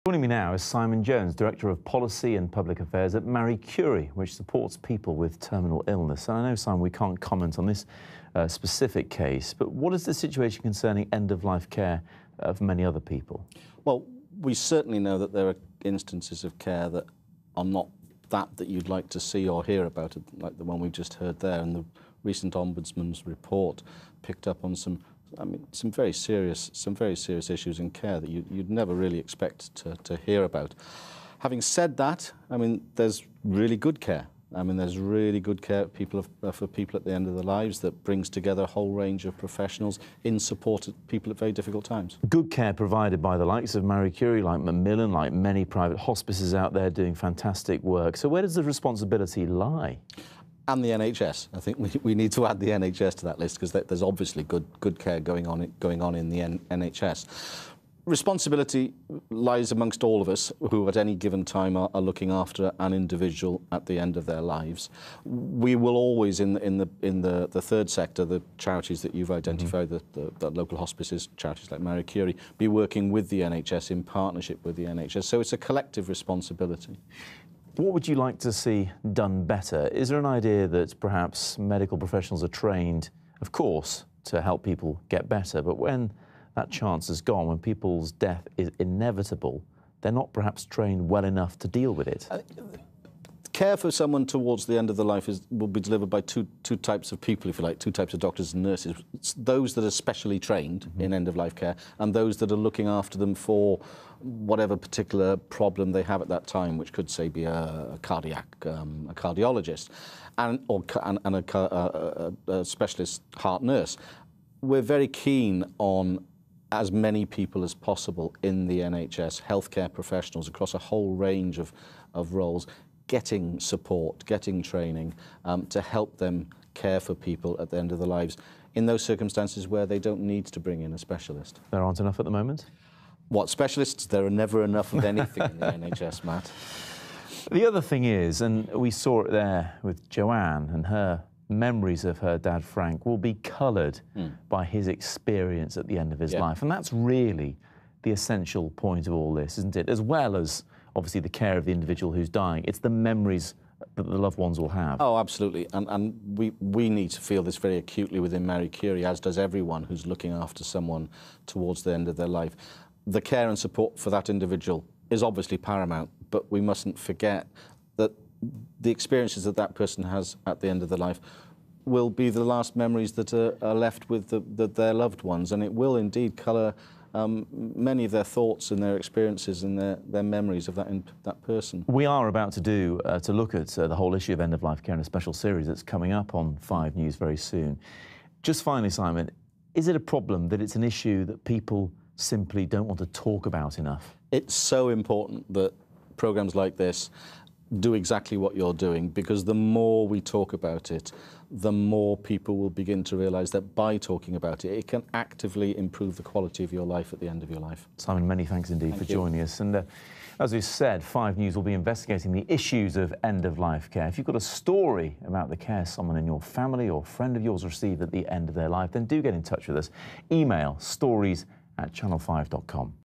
Joining me now is Simon Jones, Director of Policy and Public Affairs at Marie Curie, which supports people with terminal illness. And I know, Simon, we can't comment on this specific case, but what is the situation concerning end-of-life care of many other people? Well, we certainly know that there are instances of care that are not that you'd like to see or hear about, like the one we just heard there. And the recent Ombudsman's report picked up on some very serious issues in care that you'd never really expect to hear about. Having said that, there's really good care. There's really good care for people at the end of their lives that brings together a whole range of professionals in support of people at very difficult times. Good care provided by the likes of Marie Curie, like Macmillan, like many private hospices out there doing fantastic work. So where does the responsibility lie? And the NHS. I think we need to add the NHS to that list, because there's obviously good care going on in the NHS. Responsibility lies amongst all of us who at any given time are looking after an individual at the end of their lives. We will always, in the third sector, the charities that you've identified, the local hospices, charities like Marie Curie, be working with the NHS, in partnership with the NHS. So it's a collective responsibility. What would you like to see done better? Is there an idea that perhaps medical professionals are trained, of course, to help people get better, but when that chance is gone, when people's death is inevitable, they're not perhaps trained well enough to deal with it? Care for someone towards the end of their life will be delivered by two types of people, if you like, two types of doctors and nurses. It's those that are specially trained in end-of-life care, and those that are looking after them for whatever particular problem they have at that time, which could, say, be a cardiologist, and a specialist heart nurse. We're very keen on as many people as possible in the NHS, healthcare professionals across a whole range of roles, getting support, getting training to help them care for people at the end of their lives in those circumstances where they don't need to bring in a specialist. There aren't enough at the moment? What, specialists? There are never enough of anything in the NHS, Matt. The other thing is, and we saw it there with Joanne, and her memories of her dad Frank will be coloured by his experience at the end of his life. And that's really the essential point of all this, isn't it? As well as, obviously, the care of the individual who's dying. It's the memories that the loved ones will have. Oh, absolutely. And we need to feel this very acutely within Marie Curie, as does everyone who's looking after someone towards the end of their life. The care and support for that individual is obviously paramount, but we mustn't forget that the experiences that that person has at the end of their life will be the last memories that are left with their loved ones, and it will indeed colour many of their thoughts and their experiences and their memories of that person. We are about to look at the whole issue of end-of-life care in a special series that's coming up on 5 News very soon. Just finally, Simon, is it a problem that it's an issue that people simply don't want to talk about enough? It's so important that programmes like this do exactly what you're doing, because the more we talk about it, the more people will begin to realise that by talking about it, it can actively improve the quality of your life at the end of your life. Simon, many thanks indeed for joining us. And as we said, 5 News will be investigating the issues of end-of-life care. If you've got a story about the care someone in your family or friend of yours received at the end of their life, then do get in touch with us. Email stories@channel5.com.